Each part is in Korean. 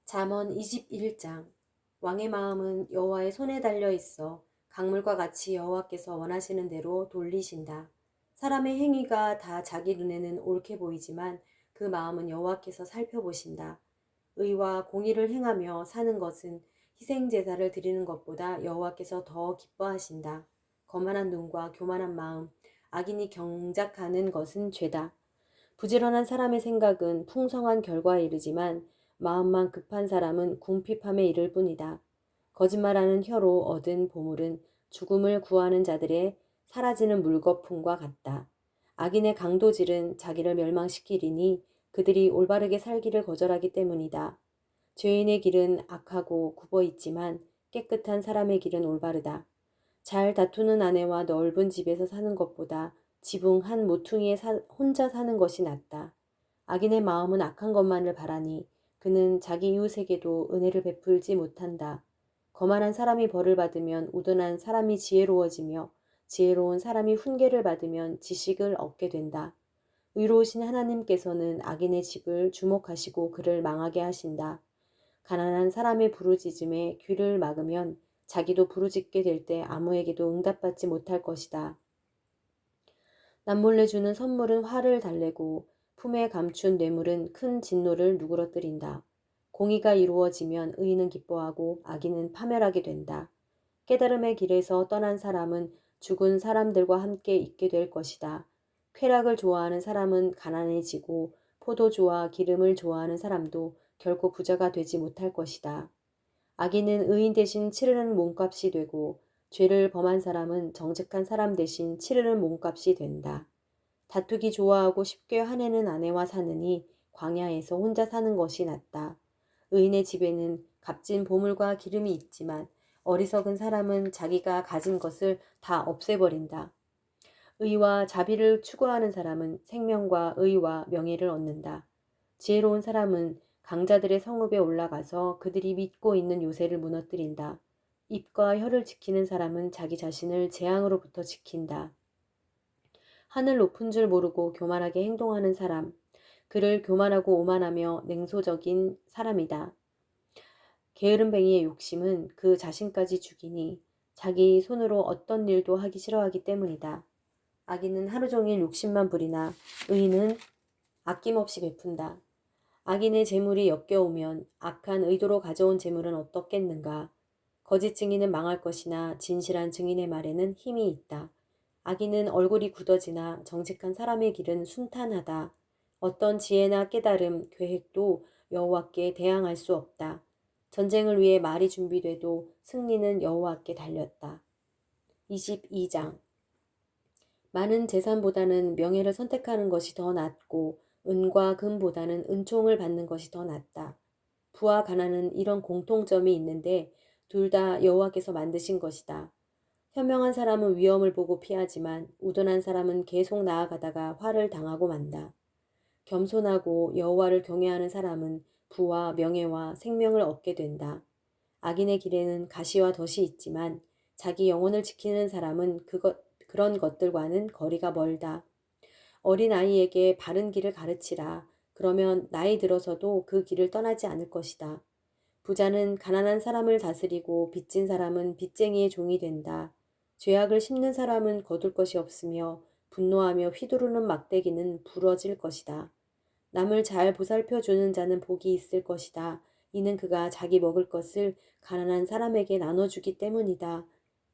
잠언 21장. 왕의 마음은 여호와의 손에 달려 있어 강물과 같이 여호와께서 원하시는 대로 돌리신다. 사람의 행위가 다 자기 눈에는 옳게 보이지만 그 마음은 여호와께서 살펴보신다. 의와 공의를 행하며 사는 것은 희생 제사를 드리는 것보다 여호와께서 더 기뻐하신다. 거만한 눈과 교만한 마음, 악인이 경작하는 것은 죄다. 부지런한 사람의 생각은 풍성한 결과에 이르지만 마음만 급한 사람은 궁핍함에 이를 뿐이다. 거짓말하는 혀로 얻은 보물은 죽음을 구하는 자들의 사라지는 물거품과 같다. 악인의 강도질은 자기를 멸망시키리니 그들이 올바르게 살기를 거절하기 때문이다. 죄인의 길은 악하고 굽어 있지만 깨끗한 사람의 길은 올바르다. 잘 다투는 아내와 넓은 집에서 사는 것보다 지붕 한 모퉁이에 혼자 사는 것이 낫다. 악인의 마음은 악한 것만을 바라니 그는 자기 이웃에게도 은혜를 베풀지 못한다. 거만한 사람이 벌을 받으면 우둔한 사람이 지혜로워지며 지혜로운 사람이 훈계를 받으면 지식을 얻게 된다. 의로우신 하나님께서는 악인의 집을 주목하시고 그를 망하게 하신다. 가난한 사람의 부르짖음에 귀를 막으면 자기도 부르짖게 될 때 아무에게도 응답받지 못할 것이다. 남몰래 주는 선물은 화를 달래고 품에 감춘 뇌물은 큰 진노를 누그러뜨린다. 공의가 이루어지면 의인은 기뻐하고 악인은 파멸하게 된다. 깨달음의 길에서 떠난 사람은 죽은 사람들과 함께 있게 될 것이다. 쾌락을 좋아하는 사람은 가난해지고 포도주와 기름을 좋아하는 사람도 결코 부자가 되지 못할 것이다. 악인은 의인 대신 치르는 몸값이 되고 죄를 범한 사람은 정직한 사람 대신 치르는 몸값이 된다. 다투기 좋아하고 쉽게 화내는 아내와 사느니 광야에서 혼자 사는 것이 낫다. 의인의 집에는 값진 보물과 기름이 있지만 어리석은 사람은 자기가 가진 것을 다 없애버린다. 의와 자비를 추구하는 사람은 생명과 의와 명예를 얻는다. 지혜로운 사람은 강자들의 성읍에 올라가서 그들이 믿고 있는 요새를 무너뜨린다. 입과 혀를 지키는 사람은 자기 자신을 재앙으로부터 지킨다. 하늘 높은 줄 모르고 교만하게 행동하는 사람, 그를 교만하고 오만하며 냉소적인 사람이다. 게으름뱅이의 욕심은 그 자신까지 죽이니 자기 손으로 어떤 일도 하기 싫어하기 때문이다. 악인은 하루 종일 욕심만 부리나 의인은 아낌없이 베푼다. 악인의 재물이 역겨우면 악한 의도로 가져온 재물은 어떻겠는가. 거짓 증인은 망할 것이나 진실한 증인의 말에는 힘이 있다. 악인은 얼굴이 굳어지나 정직한 사람의 길은 순탄하다. 어떤 지혜나 깨달음, 계획도 여호와께 대항할 수 없다. 전쟁을 위해 말이 준비돼도 승리는 여호와께 달렸다. 22장. 많은 재산보다는 명예를 선택하는 것이 더 낫고 은과 금보다는 은총을 받는 것이 더 낫다. 부와 가난은 이런 공통점이 있는데 둘 다 여호와께서 만드신 것이다. 현명한 사람은 위험을 보고 피하지만 우둔한 사람은 계속 나아가다가 화를 당하고 만다. 겸손하고 여호와를 경외하는 사람은 부와 명예와 생명을 얻게 된다. 악인의 길에는 가시와 덫이 있지만 자기 영혼을 지키는 사람은 그런 것들과는 거리가 멀다. 어린 아이에게 바른 길을 가르치라. 그러면 나이 들어서도 그 길을 떠나지 않을 것이다. 부자는 가난한 사람을 다스리고 빚진 사람은 빚쟁이의 종이 된다. 죄악을 심는 사람은 거둘 것이 없으며 분노하며 휘두르는 막대기는 부러질 것이다. 남을 잘 보살펴 주는 자는 복이 있을 것이다. 이는 그가 자기 먹을 것을 가난한 사람에게 나눠주기 때문이다.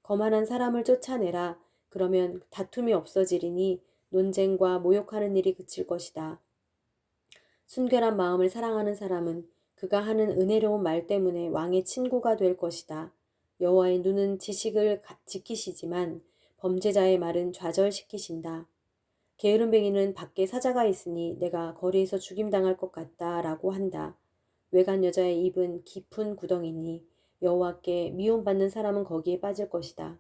거만한 사람을 쫓아내라. 그러면 다툼이 없어지리니 논쟁과 모욕하는 일이 그칠 것이다. 순결한 마음을 사랑하는 사람은 그가 하는 은혜로운 말 때문에 왕의 친구가 될 것이다. 여호와의 눈은 지식을 지키시지만 범죄자의 말은 좌절시키신다. 게으름뱅이는 밖에 사자가 있으니 내가 거리에서 죽임당할 것 같다라고 한다. 외간 여자의 입은 깊은 구덩이니 여호와께 미움받는 사람은 거기에 빠질 것이다.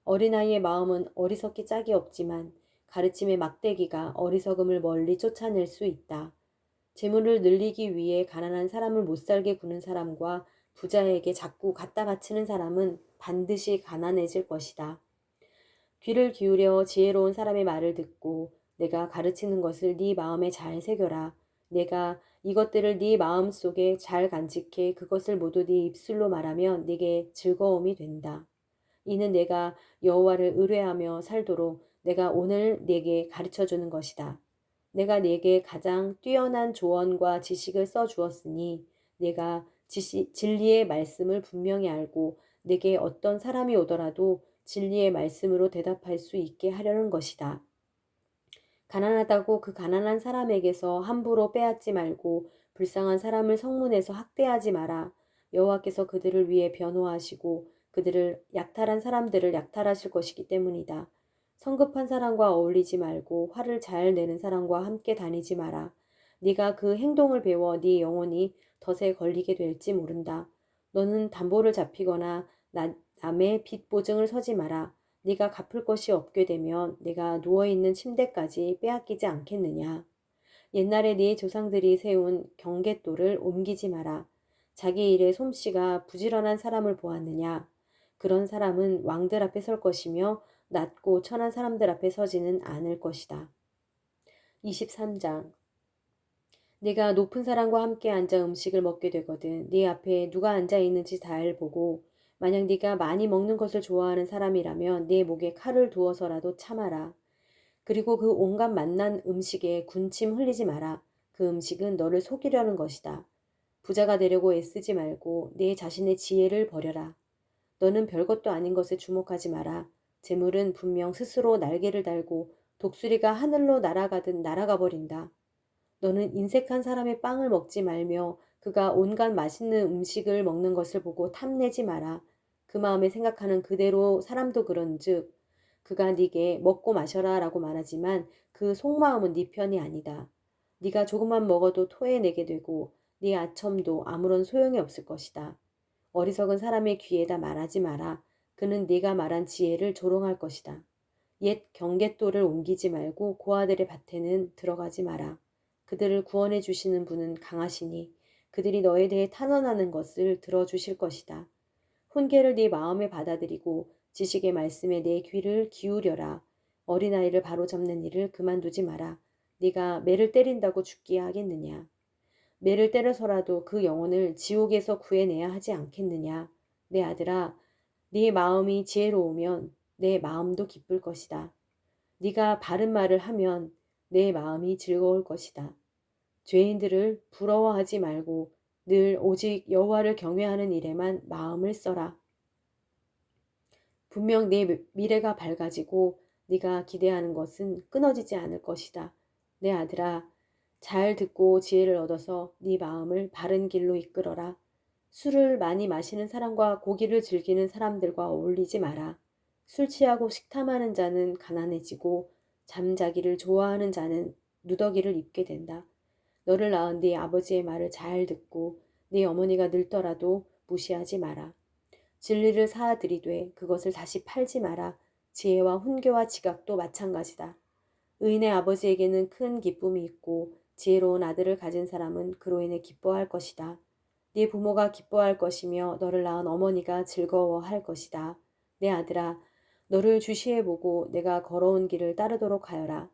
어린아이의 마음은 어리석기 짝이 없지만 가르침의 막대기가 어리석음을 멀리 쫓아낼 수 있다. 재물을 늘리기 위해 가난한 사람을 못살게 구는 사람과 부자에게 자꾸 갖다 바치는 사람은 반드시 가난해질 것이다. 귀를 기울여 지혜로운 사람의 말을 듣고 내가 가르치는 것을 네 마음에 잘 새겨라. 내가 이것들을 네 마음속에 잘 간직해 그것을 모두 네 입술로 말하면 네게 즐거움이 된다. 이는 내가 여호와를 의뢰하며 살도록 내가 오늘 네게 가르쳐 주는 것이다. 내가 네게 가장 뛰어난 조언과 지식을 써 주었으니 내가 진리의 말씀을 분명히 알고 네게 어떤 사람이 오더라도 진리의 말씀으로 대답할 수 있게 하려는 것이다. 가난하다고 그 가난한 사람에게서 함부로 빼앗지 말고 불쌍한 사람을 성문에서 학대하지 마라. 여호와께서 그들을 위해 변호하시고 그들을 약탈한 사람들을 약탈하실 것이기 때문이다. 성급한 사람과 어울리지 말고 화를 잘 내는 사람과 함께 다니지 마라. 네가 그 행동을 배워 네 영혼이 덫에 걸리게 될지 모른다. 너는 담보를 잡히거나 남의 빚 보증을 서지 마라. 네가 갚을 것이 없게 되면 내가 누워있는 침대까지 빼앗기지 않겠느냐. 옛날에 네 조상들이 세운 경계도를 옮기지 마라. 자기 일에 솜씨가 부지런한 사람을 보았느냐. 그런 사람은 왕들 앞에 설 것이며 낮고 천한 사람들 앞에 서지는 않을 것이다. 23장. 네가 높은 사람과 함께 앉아 음식을 먹게 되거든 네 앞에 누가 앉아 있는지 잘 보고 만약 네가 많이 먹는 것을 좋아하는 사람이라면 네 목에 칼을 두어서라도 참아라. 그리고 그 온갖 맛난 음식에 군침 흘리지 마라. 그 음식은 너를 속이려는 것이다. 부자가 되려고 애쓰지 말고 내 자신의 지혜를 버려라. 너는 별것도 아닌 것에 주목하지 마라. 재물은 분명 스스로 날개를 달고 독수리가 하늘로 날아가듯 날아가 버린다. 너는 인색한 사람의 빵을 먹지 말며 그가 온갖 맛있는 음식을 먹는 것을 보고 탐내지 마라. 그 마음에 생각하는 그대로 사람도 그런즉 그가 네게 먹고 마셔라 라고 말하지만 그 속마음은 네 편이 아니다. 네가 조금만 먹어도 토해내게 되고 네 아첨도 아무런 소용이 없을 것이다. 어리석은 사람의 귀에다 말하지 마라. 그는 네가 말한 지혜를 조롱할 것이다. 옛 경계도를 옮기지 말고 고아들의 밭에는 들어가지 마라. 그들을 구원해 주시는 분은 강하시니 그들이 너에 대해 탄원하는 것을 들어주실 것이다. 훈계를 네 마음에 받아들이고 지식의 말씀에 내 귀를 기울여라. 어린아이를 바로잡는 일을 그만두지 마라. 네가 매를 때린다고 죽게 하겠느냐. 매를 때려서라도 그 영혼을 지옥에서 구해내야 하지 않겠느냐. 내 아들아, 네 마음이 지혜로우면 내 마음도 기쁠 것이다. 네가 바른 말을 하면 내 마음이 즐거울 것이다. 죄인들을 부러워하지 말고 늘 오직 여호와를 경외하는 일에만 마음을 써라. 분명 내 미래가 밝아지고 네가 기대하는 것은 끊어지지 않을 것이다. 내 아들아, 잘 듣고 지혜를 얻어서 네 마음을 바른 길로 이끌어라. 술을 많이 마시는 사람과 고기를 즐기는 사람들과 어울리지 마라. 술 취하고 식탐하는 자는 가난해지고 잠자기를 좋아하는 자는 누더기를 입게 된다. 너를 낳은 네 아버지의 말을 잘 듣고 네 어머니가 늙더라도 무시하지 마라. 진리를 사들이되 그것을 다시 팔지 마라. 지혜와 훈계와 지각도 마찬가지다. 의인의 아버지에게는 큰 기쁨이 있고 지혜로운 아들을 가진 사람은 그로 인해 기뻐할 것이다. 네 부모가 기뻐할 것이며 너를 낳은 어머니가 즐거워할 것이다. 내 아들아, 너를 주시해보고 내가 걸어온 길을 따르도록 하여라.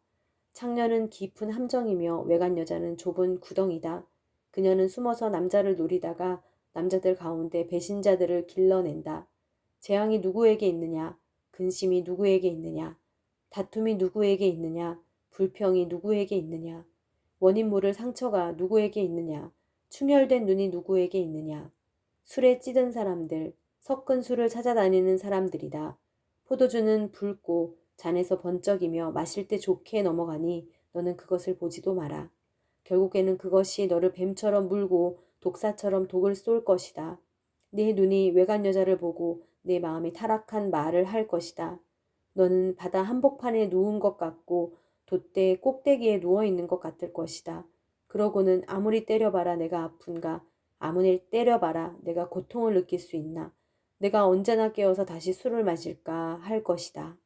창녀는 깊은 함정이며 외간 여자는 좁은 구덩이다. 그녀는 숨어서 남자를 노리다가 남자들 가운데 배신자들을 길러낸다. 재앙이 누구에게 있느냐? 근심이 누구에게 있느냐? 다툼이 누구에게 있느냐? 불평이 누구에게 있느냐? 원인 모를 상처가 누구에게 있느냐? 충혈된 눈이 누구에게 있느냐? 술에 찌든 사람들, 섞은 술을 찾아다니는 사람들이다. 포도주는 붉고 잔에서 번쩍이며 마실 때 좋게 넘어가니 너는 그것을 보지도 마라. 결국에는 그것이 너를 뱀처럼 물고 독사처럼 독을 쏠 것이다. 네 눈이 외간 여자를 보고 내 마음이 타락한 말을 할 것이다. 너는 바다 한복판에 누운 것 같고 돛대 꼭대기에 누워 있는 것 같을 것이다. 그러고는 아무리 때려봐라 내가 아픈가, 아무리 때려봐라 내가 고통을 느낄 수 있나, 내가 언제나 깨어서 다시 술을 마실까 할 것이다.